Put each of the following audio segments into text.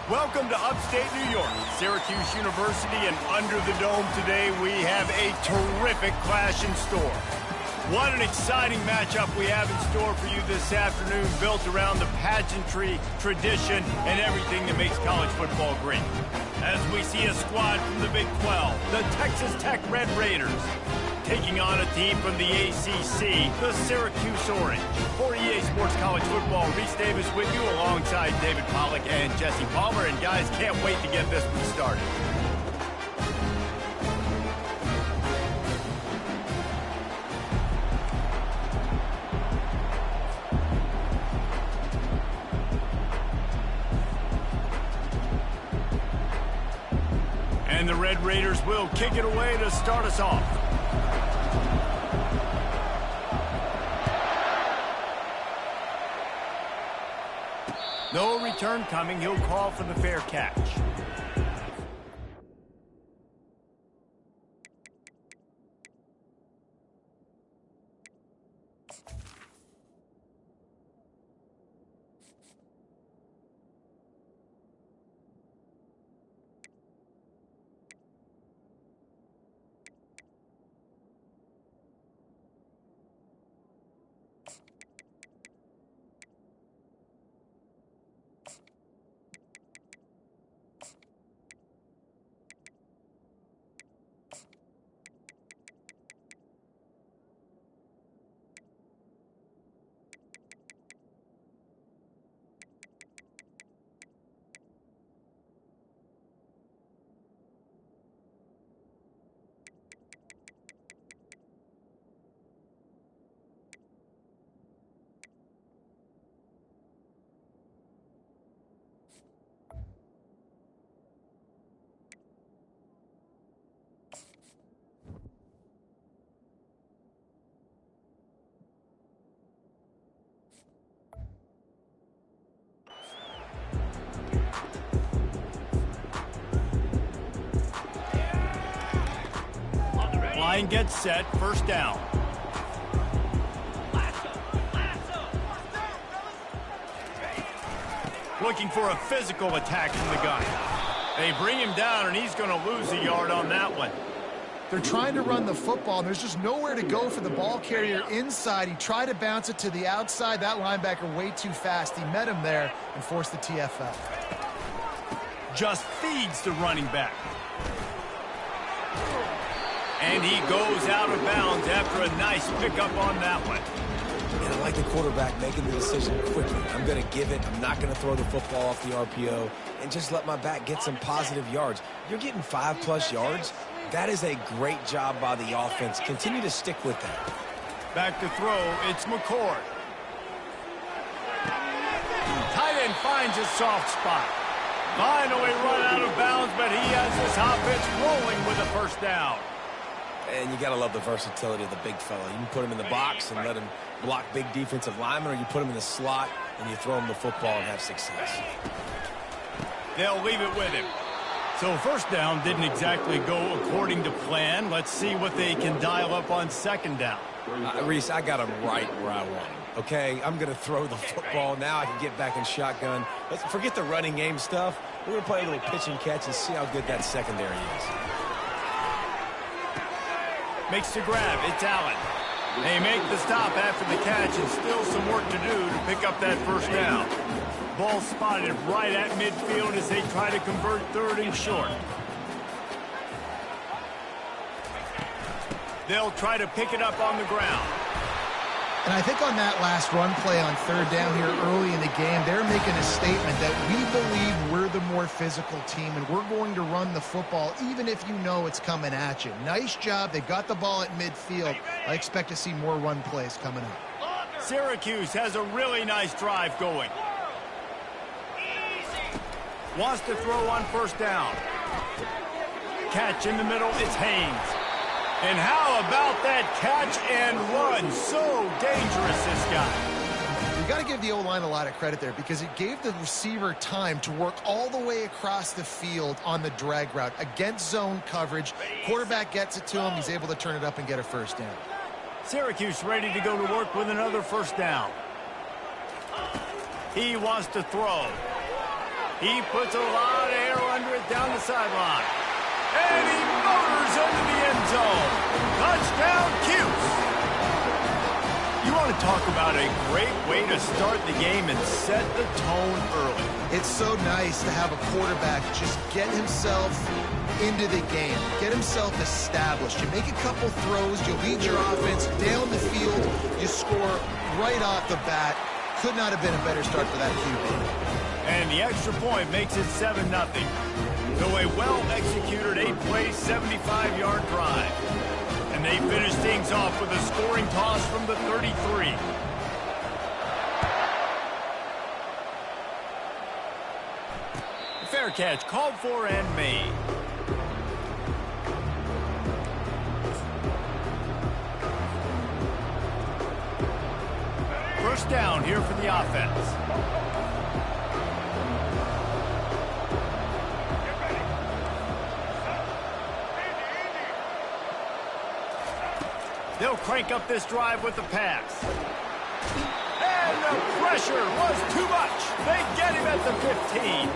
Welcome to upstate New York, Syracuse University, and under the dome today we have a terrific clash in store. What an exciting matchup we have in store for you this afternoon, built around the pageantry, tradition, and everything that makes college football great. As we see a squad from the Big 12, the Texas Tech Red Raiders, taking on a team from the ACC, the Syracuse Orange. For EA Sports College Football, Reese Davis with you alongside David Pollack and Jesse Palmer. And guys, can't wait to get this one started. And the Red Raiders will kick it away to start us off. No return coming. He'll call for the fair catch. Line gets set, first down. Looking for a physical attack from the gun. They bring him down, and he's going to lose a yard on that one. They're trying to run the football, and there's just nowhere to go for the ball carrier inside. He tried to bounce it to the outside. That linebacker way too fast. He met him there and forced the TFL. Just feeds the running back. And he goes out of bounds after a nice pickup on that one. And I like the quarterback making the decision quickly. I'm going to give it. I'm not going to throw the football off the RPO and just let my back get some positive yards. You're getting 5+ yards. That is a great job by the offense. Continue to stick with that. Back to throw, it's McCord. Tight end finds a soft spot. Finally run out of bounds, but he has this offense rolling with a first down. And you got to love the versatility of the big fella. You can put him in the box and let him block big defensive linemen, or you put him in the slot and you throw him the football and have success. They'll leave it with him. So first down didn't exactly go according to plan. Let's see what they can dial up on second down. Reese, I got him right where I want him. Okay, I'm going to throw the football. Now I can get back in shotgun. Let's forget the running game stuff. We're going to play a little pitch and catch and see how good that secondary is. Makes the grab. It's Allen. They make the stop after the catch, and still some work to do to pick up that first down. Ball spotted right at midfield as they try to convert third and short. They'll try to pick it up on the ground. And I think on that last run play on third down here early in the game, they're making a statement that we believe we're the more physical team and we're going to run the football even if you know it's coming at you. Nice job. They got the ball at midfield. I expect to see more run plays coming up. Syracuse has a really nice drive going. Wants to throw on first down. Catch in the middle. It's Haynes. And how about that catch and run? So dangerous, this guy. You got to give the O-line a lot of credit there because it gave the receiver time to work all the way across the field on the drag route against zone coverage. Quarterback gets it to him. He's able to turn it up and get a first down. Syracuse ready to go to work with another first down. He wants to throw. He puts a lot of air under it down the sideline. And he motors into the end zone. Touchdown, Cuse. You want to talk about a great way to start the game and set the tone early. It's so nice to have a quarterback just get himself into the game, get himself established. You make a couple throws, you lead your offense down the field, you score right off the bat. Could not have been a better start for that QB. And the extra point makes it 7-0. So a well-executed 8-play, 75-yard drive. And they finish things off with a scoring toss from the 33. Fair catch called for and made. First down here for the offense. They'll crank up this drive with the pass. And the pressure was too much. They get him at the 15.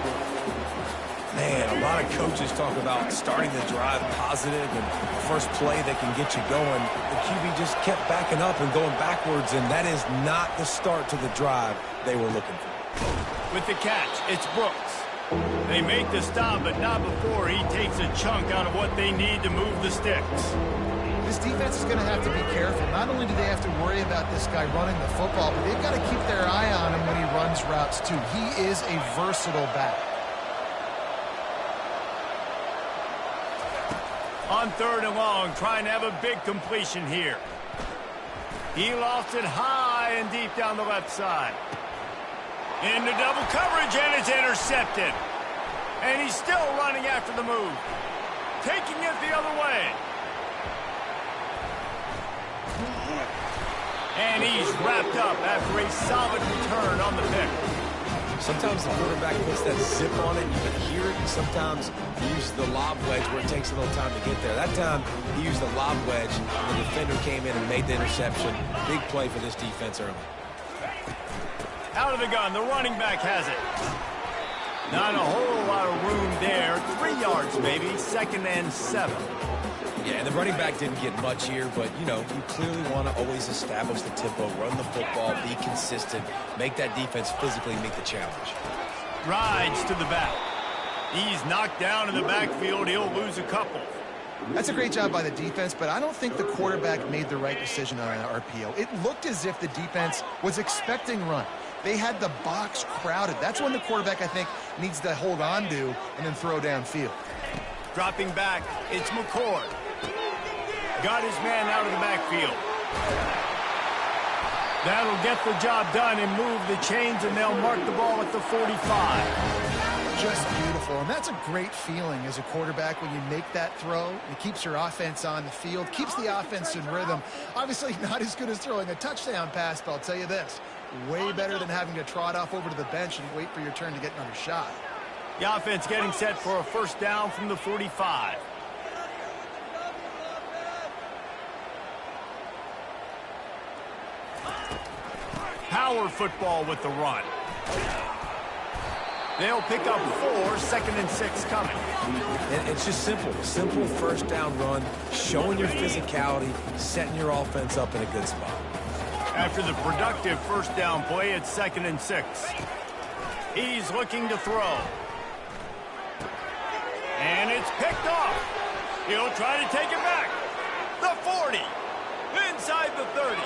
Man, a lot of coaches talk about starting the drive positive and first play that can get you going. The QB just kept backing up and going backwards, and that is not the start to the drive they were looking for. With the catch, it's Brooks. They make the stop, but not before he takes a chunk out of what they need to move the sticks. This defense is going to have to be careful. Not only do they have to worry about this guy running the football, but they've got to keep their eye on him when he runs routes, too. He is a versatile back. On 3rd and long, trying to have a big completion here. He lost it high and deep down the left side. Into double coverage, and it's intercepted. And he's still running after the move. Taking it the other way. And he's wrapped up after a solid return on the pick. Sometimes the quarterback puts that zip on it, you can hear it, and sometimes he uses the lob wedge where it takes a little time to get there. That time, he used the lob wedge, and the defender came in and made the interception. Big play for this defense early. Out of the gun, the running back has it. Not a whole lot of room there. 3 yards, maybe. 2nd and 7. Yeah, and the running back didn't get much here, but, you know, you clearly want to always establish the tempo, run the football, be consistent, make that defense physically meet the challenge. Rides to the back. He's knocked down in the backfield. He'll lose a couple. That's a great job by the defense, but I don't think the quarterback made the right decision on an RPO. It looked as if the defense was expecting run. They had the box crowded. That's when the quarterback, I think, needs to hold on to and then throw downfield. Dropping back, it's McCord. Got his man out of the backfield. That'll get the job done and move the chains, and they'll mark the ball at the 45. Just beautiful, and that's a great feeling as a quarterback when you make that throw. It keeps your offense on the field, keeps the offense in rhythm. Obviously not as good as throwing a touchdown pass, but I'll tell you this, way better than having to trot off over to the bench and wait for your turn to get another shot. The offense getting set for a first down from the 45. Power football with the run. They'll pick up 4, 2nd and 6 coming. And it's just simple. Simple first down run, showing your physicality, setting your offense up in a good spot. After the productive first down play, it's 2nd and 6. He's looking to throw. And it's picked off. He'll try to take it back. The 40. Inside the 30.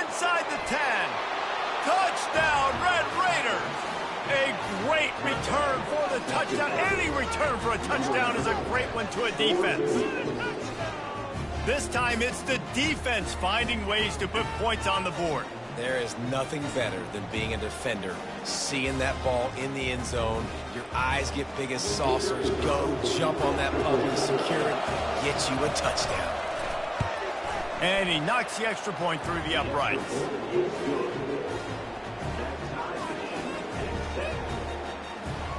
Inside the 10. Touchdown, Red Raiders. A great return for the touchdown. Any return for a touchdown is a great one to a defense. This time it's the defense finding ways to put points on the board. There is nothing better than being a defender, seeing that ball in the end zone, your eyes get big as saucers, go jump on that puppy, secure it, get you a touchdown. And he knocks the extra point through the uprights.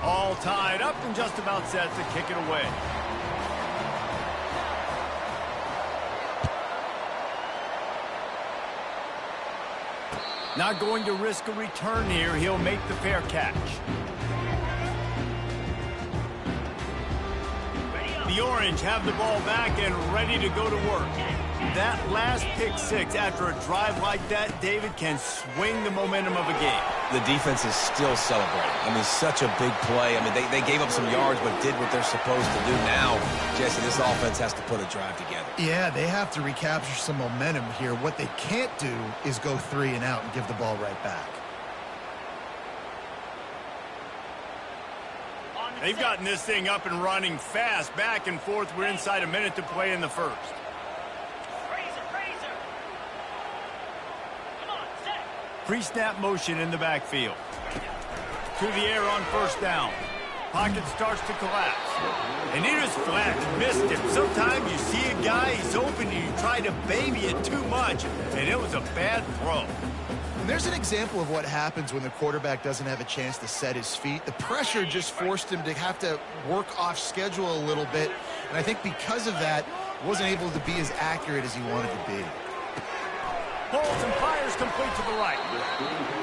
All tied up and just about set to kick it away. Not going to risk a return here. He'll make the fair catch. The Orange have the ball back and ready to go to work. That last pick six after a drive like that, David, can swing the momentum of a game. The defense is still celebrating. I mean, such a big play. I mean, they gave up some yards but did what they're supposed to do. Now, Jesse, this offense has to put a drive together. Yeah, they have to recapture some momentum here. What they can't do is go 3 and out and give the ball right back. They've gotten this thing up and running fast, back and forth. We're inside a minute to play in the first. Pre-snap motion in the backfield. To the air on first down. Pocket starts to collapse. And he just flat missed him. Sometimes you see a guy, he's open, and you try to baby it too much, and it was a bad throw. And there's an example of what happens when the quarterback doesn't have a chance to set his feet. The pressure just forced him to have to work off schedule a little bit. And I think because of that, wasn't able to be as accurate as he wanted to be. Pulls and fires complete to the right.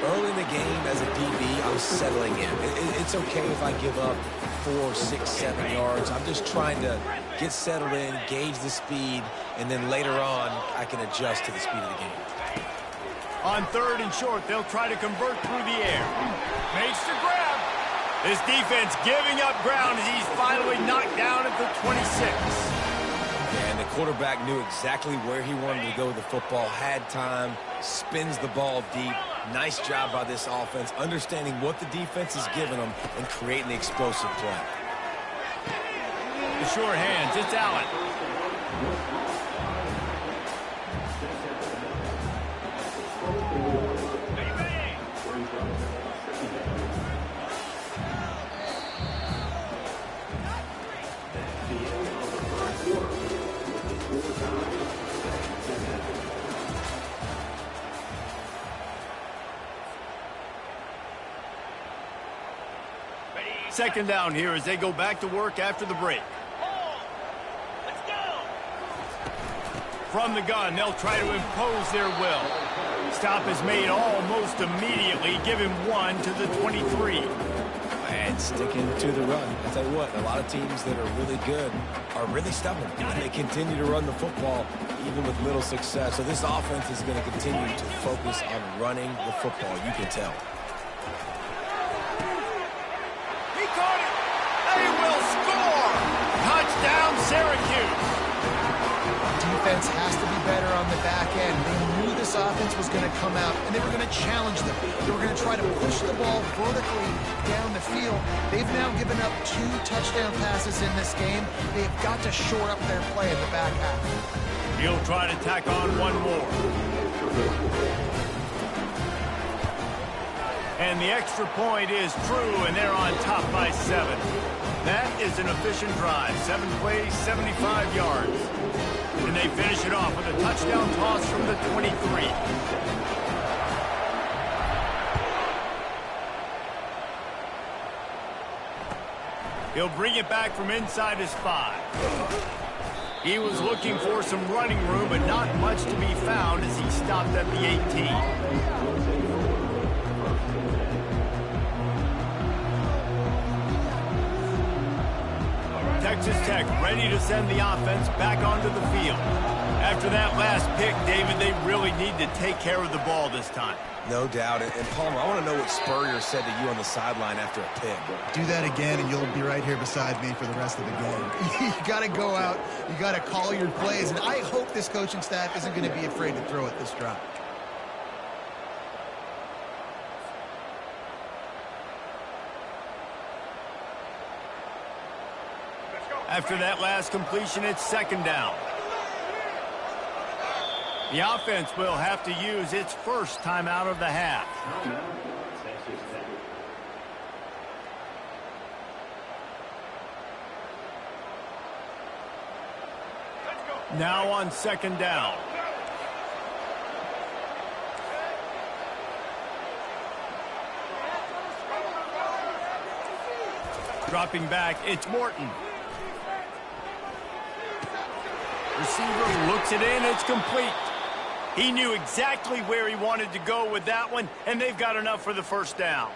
Early in the game, as a DB, I'm settling in. It's okay if I give up 4, 6, 7 yards. I'm just trying to get settled in, gauge the speed, and then later on, I can adjust to the speed of the game. On 3rd and short, they'll try to convert through the air. Makes the grab. This defense giving up ground as he's finally knocked down at the 26. And the quarterback knew exactly where he wanted to go with the football, had time, spins the ball deep. Nice job by this offense, understanding what the defense is giving them and creating the explosive play. The sure hands, it's Allen. Second down here as they go back to work after the break. Let's go. From the gun, they'll try to impose their will. Stop is made almost immediately. Give him 1 to the 23. And sticking to the run. I tell you what, a lot of teams that are really good are really stubborn. And they continue to run the football even with little success. So this offense is going to continue to focus on running the football. You can tell. Touchdown, Syracuse. Defense has to be better on the back end. They knew this offense was going to come out, and they were going to challenge them. They were going to try to push the ball vertically down the field. They've now given up 2 touchdown passes in this game. They've got to shore up their play in the back half. He'll try to tack on one more. And the extra point is true, and they're on top by 7. That is an efficient drive. 7 plays, 75 yards. And they finish it off with a touchdown toss from the 23. He'll bring it back from inside his 5. He was looking for some running room, but not much to be found as he stopped at the 18. Texas Tech ready to send the offense back onto the field. After that last pick, David, they really need to take care of the ball this time. No doubt. And Palmer, I want to know what Spurrier said to you on the sideline after a pick. Do that again, and you'll be right here beside me for the rest of the game. You got to go out. You got to call your plays. And I hope this coaching staff isn't going to be afraid to throw at this drive. After that last completion, it's 2nd down. The offense will have to use its first timeout of the half. Now on 2nd down. Dropping back, it's Morton. Receiver looks it in, it's complete. He knew exactly where he wanted to go with that one, and they've got enough for the first down.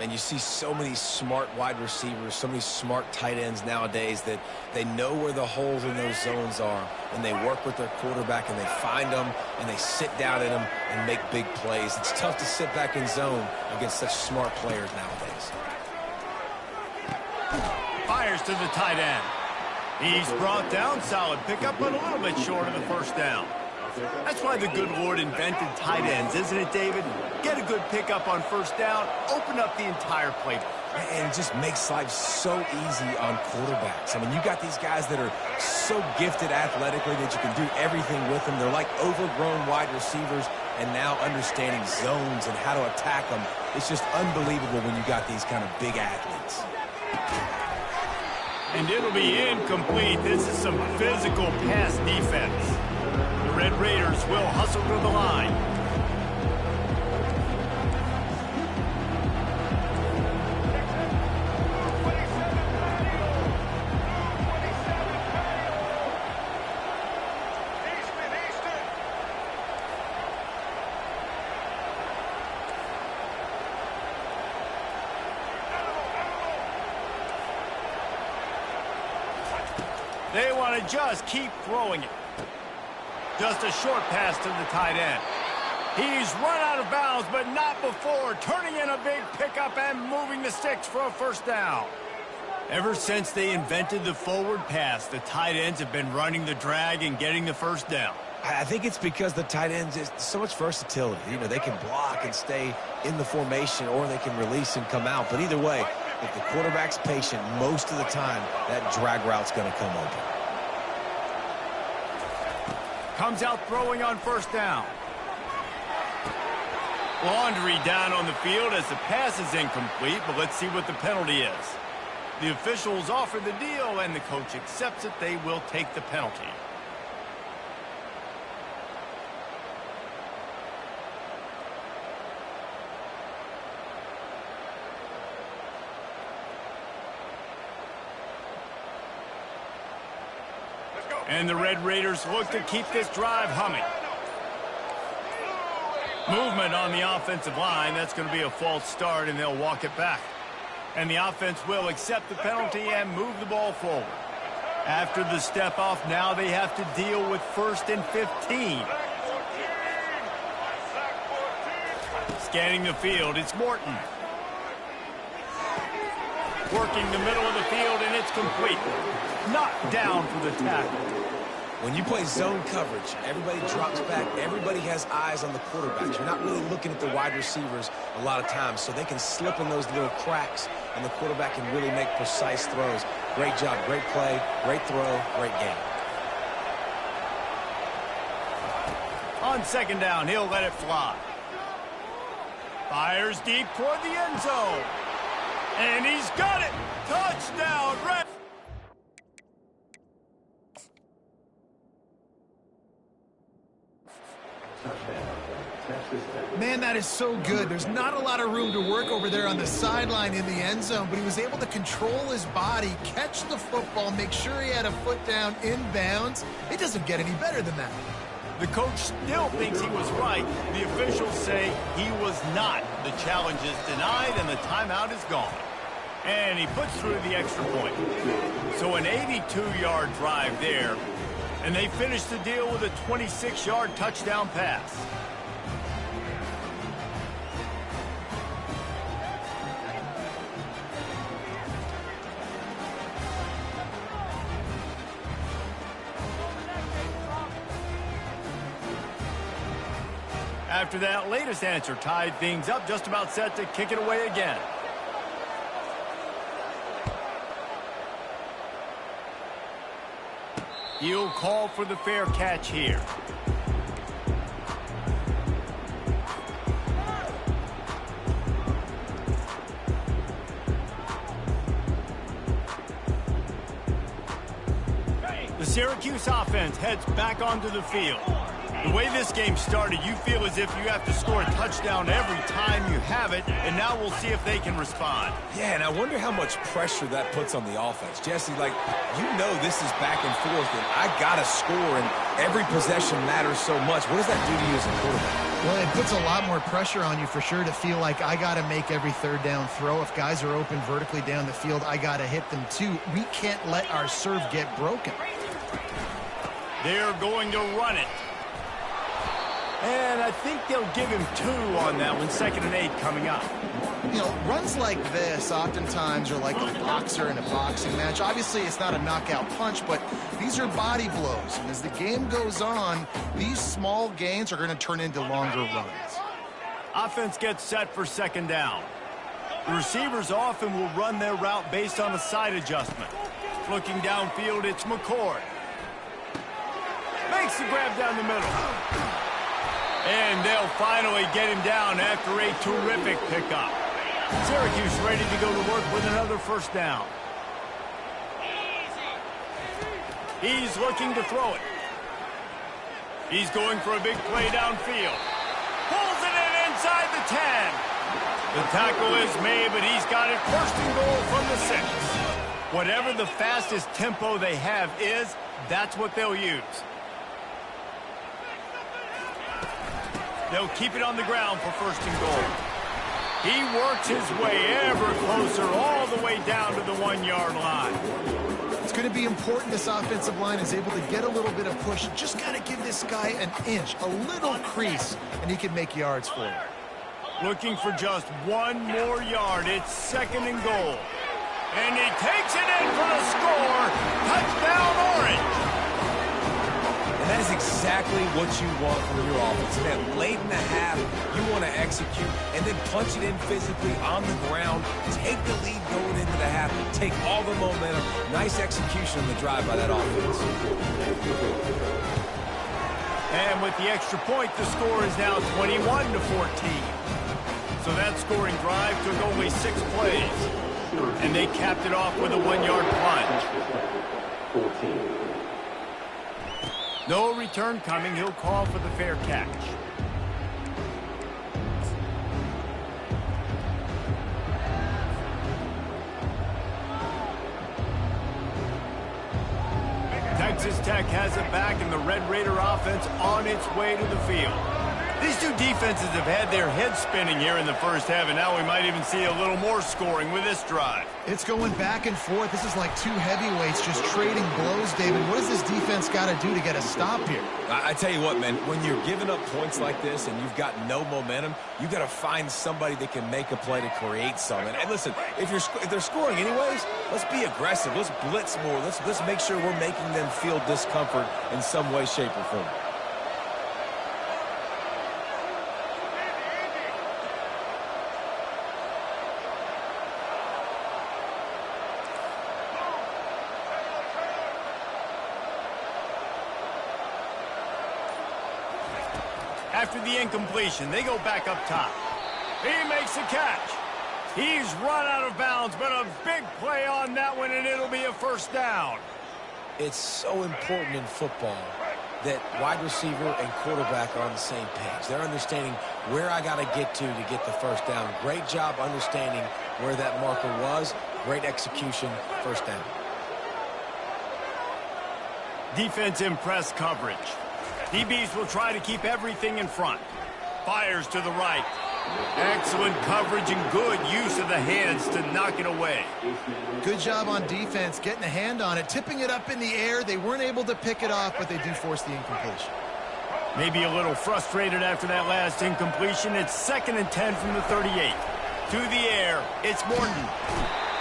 And you see so many smart wide receivers, so many smart tight ends nowadays that they know where the holes in those zones are, and they work with their quarterback, and they find them, and they sit down in them and make big plays. It's tough to sit back in zone against such smart players nowadays. Fires to the tight end. He's brought down, solid pickup, but a little bit short of the first down. That's why the good Lord invented tight ends, isn't it, David? Get a good pickup on first down, open up the entire playbook. And it just makes life so easy on quarterbacks. I mean, you got these guys that are so gifted athletically that you can do everything with them. They're like overgrown wide receivers, and now understanding zones and how to attack them. It's just unbelievable when you got these kind of big athletes. And it'll be incomplete. This is some physical pass defense. The Red Raiders will hustle to the line. They want to just keep throwing it. Just a short pass to the tight end. He's run out of bounds, but not before turning in a big pickup and moving the sticks for a first down. Ever since they invented the forward pass, the tight ends have been running the drag and getting the first down. I think it's because the tight ends is so much versatility. You know, they can block and stay in the formation, or they can release and come out. But either way, if the quarterback's patient, most of the time, that drag route's going to come open. Comes out throwing on first down. Laundry down on the field as the pass is incomplete, but let's see what the penalty is. The officials offer the deal, and the coach accepts it. They will take the penalty. And the Red Raiders look to keep this drive humming. Movement on the offensive line. That's going to be a false start, and they'll walk it back. And the offense will accept the penalty and move the ball forward. After the step off, now they have to deal with 1st and 15. Scanning the field, it's Morton. Working the middle of the field, and it's complete. Knocked down for the tackle. When you play zone coverage, everybody drops back. Everybody has eyes on the quarterbacks. You're not really looking at the wide receivers a lot of times, so they can slip in those little cracks, and the quarterback can really make precise throws. Great job, great play, great throw, great game. On second down, he'll let it fly. Fires deep toward the end zone. And he's got it! Touchdown, Red! Man, that is so good. There's not a lot of room to work over there on the sideline in the end zone, but he was able to control his body, catch the football, make sure he had a foot down in bounds. It doesn't get any better than that. The coach still thinks he was right. The officials say he was not. The challenge is denied, and the timeout is gone. And he puts through the extra point. So an 82-yard drive there, and they finish the deal with a 26-yard touchdown pass. After that latest answer tied things up, just about set to kick it away again. He'll call for the fair catch here. The Syracuse offense heads back onto the field. The way this game started, you feel as if you have to score a touchdown every time you have it, and now we'll see if they can respond. Yeah, and I wonder how much pressure that puts on the offense. Jesse, like, you know this is back and forth, and I got to score, and every possession matters so much. What does that do to you as a quarterback? Well, it puts a lot more pressure on you for sure to feel like I got to make every third down throw. If guys are open vertically down the field, I got to hit them too. We can't let our serve get broken. They're going to run it. And I think they'll give him 2 on that one. 2nd and 8 coming up. You know, runs like this oftentimes are like a boxer in a boxing match. Obviously, it's not a knockout punch, but these are body blows. And as the game goes on, these small gains are going to turn into longer runs. Offense gets set for 2nd down. The receivers often will run their route based on a side adjustment. Looking downfield, it's McCord. Makes the grab down the middle. And they'll finally get him down after a terrific pickup. Syracuse ready to go to work with another 1st down. He's looking to throw it. He's going for a big play downfield. Pulls it in inside the 10. The tackle is made, but he's got it 1st and goal from the 6. Whatever the fastest tempo they have is, that's what they'll use. They'll keep it on the ground for 1st and goal. He works his way ever closer all the way down to the 1-yard line. It's going to be important this offensive line is able to get a little bit of push. Just got to give this guy an inch, a little crease, and he can make yards for it. Looking for just 1 more yard. It's 2nd and goal. And he takes it in for the score. Touchdown, Orange. And that is exactly what you want from your offense. Man, late in the half, you want to execute and then punch it in physically on the ground. Take the lead going into the half. Take all the momentum. Nice execution on the drive by that offense. And with the extra point, the score is now 21-14. So that scoring drive took only 6 plays. And they capped it off with a 1-yard plunge. 14. No return coming. He'll call for the fair catch. Texas Tech has it back, and the Red Raider offense on its way to the field. These two defenses have had their heads spinning here in the 1st half, and now we might even see a little more scoring with this drive. It's going back and forth. This is like 2 heavyweights just trading blows, David. What does this defense got to do to get a stop here? I tell you what, man, when you're giving up points like this and you've got no momentum, you got to find somebody that can make a play to create something. And listen, if they're scoring anyways, let's be aggressive. Let's blitz more. Let's make sure we're making them feel discomfort in some way, shape, or form. After the incompletion, they go back up top. He makes the catch. He's run out of bounds, but a big play on that one, and it'll be a 1st down. It's so important in football that wide receiver and quarterback are on the same page. They're understanding where I got to get the 1st down. Great job understanding where that marker was. Great execution, 1st down. Defense in press coverage. DBs will try to keep everything in front. Fires to the right. Excellent coverage and good use of the hands to knock it away. Good job on defense, getting a hand on it, tipping it up in the air. They weren't able to pick it off, but they do force the incompletion. Maybe a little frustrated after that last incompletion. It's 2nd and 10 from the 38. To the air, it's Morton.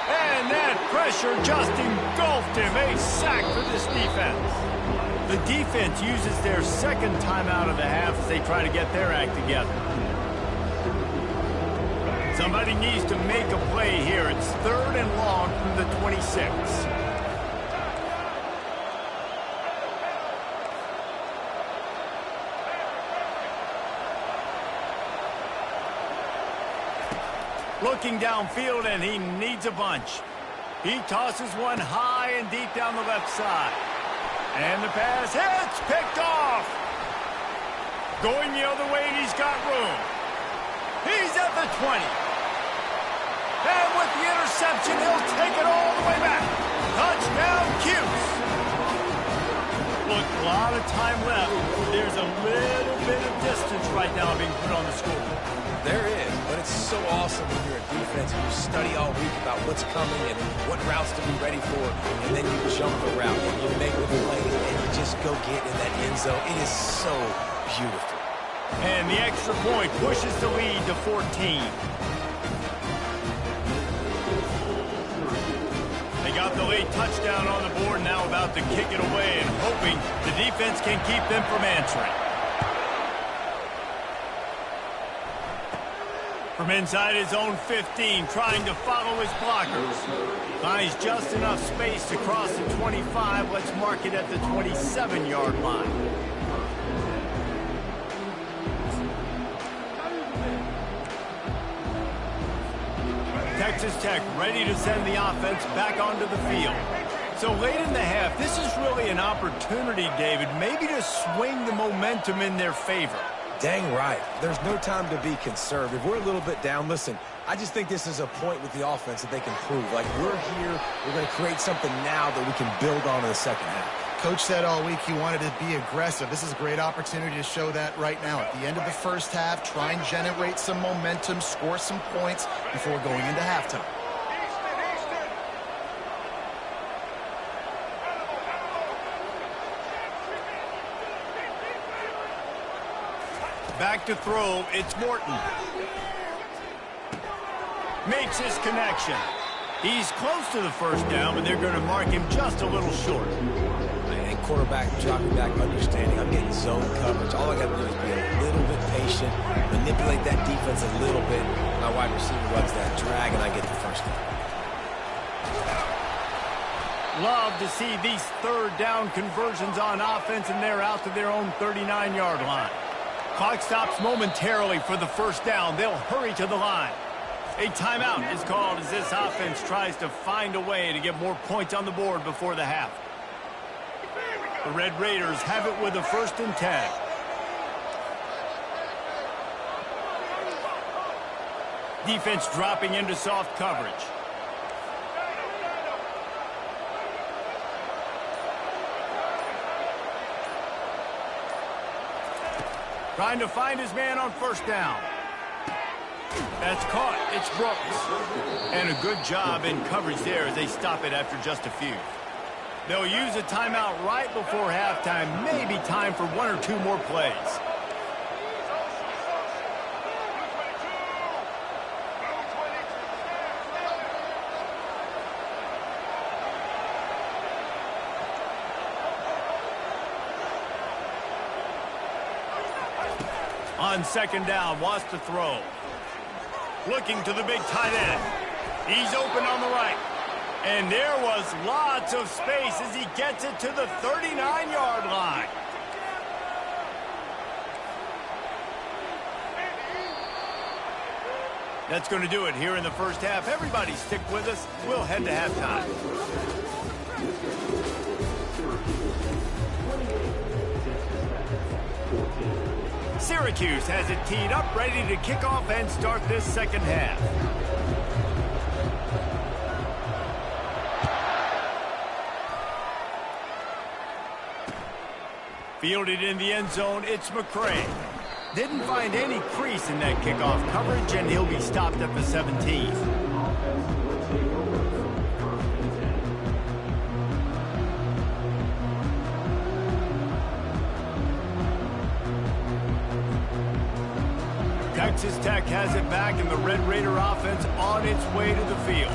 And that pressure just engulfed him. A sack for this defense. The defense uses their 2nd timeout of the half as they try to get their act together. Somebody needs to make a play here. It's 3rd and long from the 26. Looking downfield, and he needs a bunch. He tosses one high and deep down the left side. And the pass hits, picked off. Going the other way, and he's got room. He's at the 20. And with the interception, he'll take it all the way back. Touchdown, Cuse. Look, a lot of time left. There's a little bit of distance right now being put on the score. There is, but it's so awesome when you're a defense and you study all week about what's coming and what routes to be ready for, and then you jump the route and you make the play and you just go get in that end zone. It is so beautiful. And the extra point pushes the lead to 14. They got the late touchdown on the board, now about to kick it away and hoping the defense can keep them from answering. From inside his own 15, trying to follow his blockers. Finds just enough space to cross the 25. Let's mark it at the 27-yard line. Texas Tech ready to send the offense back onto the field. So late in the half, this is really an opportunity, David, maybe to swing the momentum in their favor. Dang right. There's no time to be conservative. We're a little bit down. Listen, I just think this is a point with the offense that they can prove. Like, we're here, we're going to create something now that we can build on in the second half. Coach said all week he wanted to be aggressive. This is a great opportunity to show that right now. At the end of the first half, try and generate some momentum, score some points before going into halftime. Back to throw, it's Morton. Makes his connection. He's close to the first down, but they're going to mark him just a little short. And quarterback dropping back, understanding I'm getting zone coverage. All I got to do is be a little bit patient, manipulate that defense a little bit. My wide receiver runs that drag, and I get the first down. Love to see these third down conversions on offense, and they're out to their own 39-yard line. Clock stops momentarily for the first down. They'll hurry to the line. A timeout is called as this offense tries to find a way to get more points on the board before the half. The Red Raiders have it with a 1st and 10. Defense dropping into soft coverage. Trying to find his man on first down. That's caught. It's Brooks. And a good job in coverage there as they stop it after just a few. They'll use a timeout right before halftime. Maybe time for 1 or 2 more plays. On second down, wants to throw. Looking to the big tight end. He's open on the right. And there was lots of space as he gets it to the 39-yard line. That's going to do it here in the first half. Everybody stick with us. We'll head to halftime. Syracuse has it teed up, ready to kick off and start this second half. Fielded in the end zone, it's McCray. Didn't find any crease in that kickoff coverage, and he'll be stopped at the 17. Texas Tech has it back, and the Red Raider offense on its way to the field.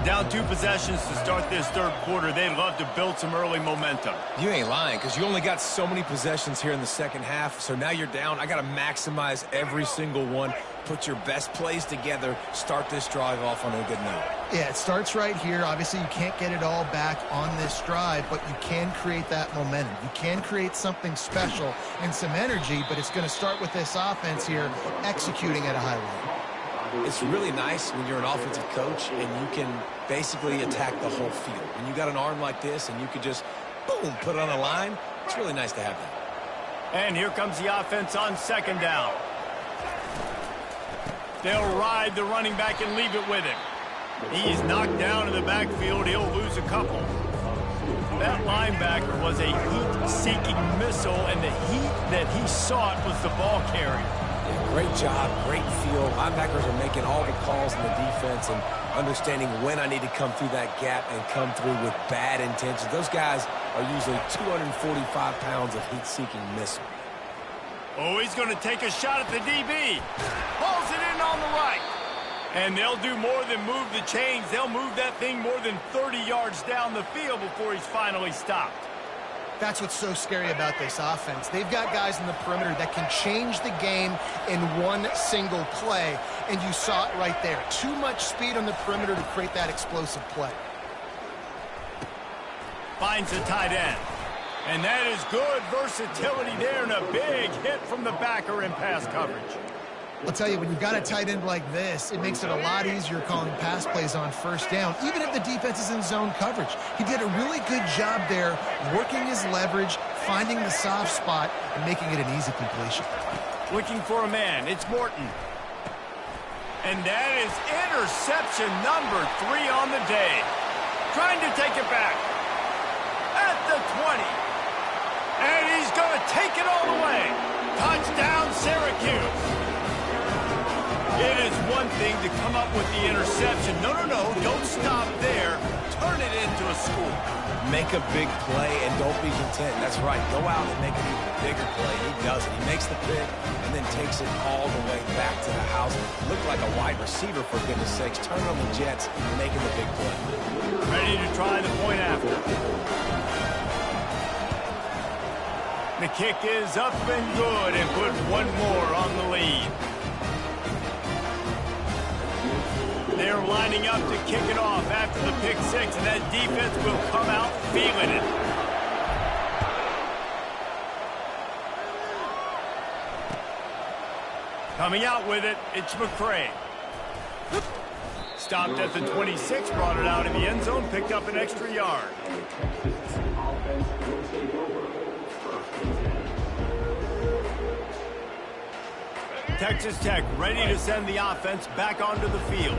Down 2 possessions to start this third quarter. They'd love to build some early momentum. You ain't lying, because you only got so many possessions here in the second half, so now you're down. I got to maximize every single one. Put your best plays together. Start this drive off on a good note. Yeah, it starts right here. Obviously, you can't get it all back on this drive, but you can create that momentum. You can create something special and some energy, but it's going to start with this offense here executing at a high level. It's really nice when you're an offensive coach and you can basically attack the whole field. When you got an arm like this and you could just, boom, put it on the line, it's really nice to have that. And here comes the offense on second down. They'll ride the running back and leave it with him. He's knocked down in the backfield. He'll lose a couple. That linebacker was a heat-seeking missile, and the heat that he sought was the ball carrier. Yeah, great job, great feel. Linebackers are making all the calls in the defense and understanding when I need to come through that gap and come through with bad intentions. Those guys are usually 245 pounds of heat-seeking missile. Oh, he's going to take a shot at the DB. Pulls it in on the right. And they'll do more than move the chains. They'll move that thing more than 30 yards down the field before he's finally stopped. That's what's so scary about this offense. They've got guys in the perimeter that can change the game in one single play, and you saw it right there. Too much speed on the perimeter to create that explosive play. Finds a tight end. And that is good versatility there, and a big hit from the backer in pass coverage. I'll tell you, when you've got a tight end like this, it makes it a lot easier calling pass plays on first down, even if the defense is in zone coverage. He did a really good job there, working his leverage, finding the soft spot, and making it an easy completion. Looking for a man. It's Morton. And that is interception number 3 on the day. Trying to take it back. At the 20. And he's going to take it all the way. Touchdown, Syracuse. It is one thing to come up with the interception. No, don't stop there. Turn it into a score. Make a big play and don't be content. That's right. Go out and make an even bigger play. And he does it. He makes the pick and then takes it all the way back to the house. Looked like a wide receiver, for goodness sakes. Turning on the Jets and making the big play. Ready to try the point after. The kick is up and good and put one more on the lead. They're lining up to kick it off after the pick six, and that defense will come out feeling it. Coming out with it, it's McCray. Stopped at the 26, brought it out in the end zone, picked up an extra yard. Texas Tech ready to send the offense back onto the field.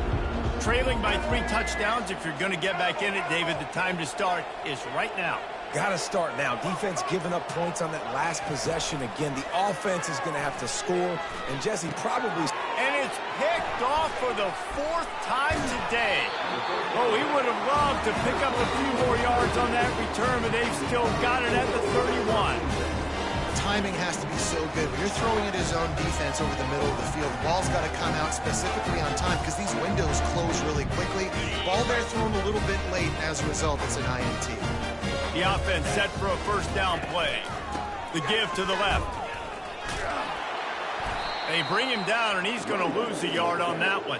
Trailing by 3 touchdowns. If you're going to get back in it, David, the time to start is right now. Got to start now. Defense giving up points on that last possession. Again, the offense is going to have to score. And Jesse probably... And it's picked off for the 4th time today. Oh, he would have loved to pick up a few more yards on that return, but they've still got it at the 31. Timing has to be so good. When you're throwing at his own defense over the middle of the field, the ball's got to come out specifically on time because these windows close really quickly. Ball there thrown a little bit late, and as a result, it's an INT. The offense set for a first down play. The give to the left. They bring him down, and he's going to lose a yard on that one.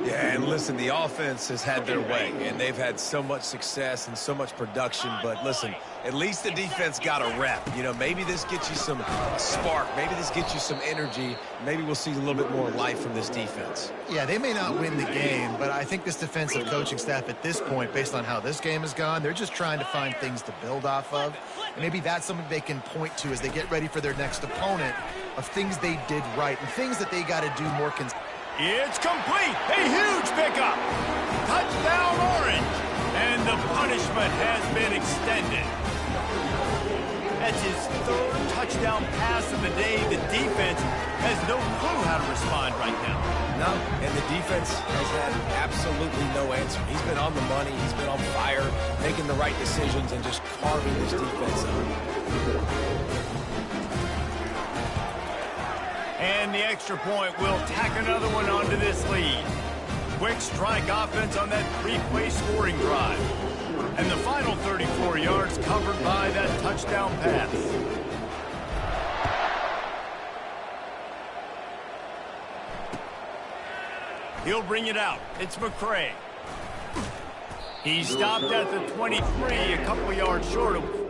Yeah, and listen, the offense has had their way, and they've had so much success and so much production. But listen, at least the defense got a rep. You know, maybe this gets you some spark. Maybe this gets you some energy. Maybe we'll see a little bit more life from this defense. Yeah, they may not win the game, but I think this defensive coaching staff at this point, based on how this game has gone, they're just trying to find things to build off of. And maybe that's something they can point to as they get ready for their next opponent of things they did right and things that they got to do more consistently. It's complete. A huge pickup. Touchdown, Orange. And the punishment has been extended. That's his 3rd touchdown pass of the day. The defense has no clue how to respond right now. No, and the defense has had absolutely no answer. He's been on the money. He's been on fire, making the right decisions and just carving his defense up. And the extra point will tack another one onto this lead. Quick strike offense on that 3-play scoring drive. And the final 34 yards covered by that touchdown pass. He'll bring it out. It's McCray. He stopped at the 23, a couple yards short of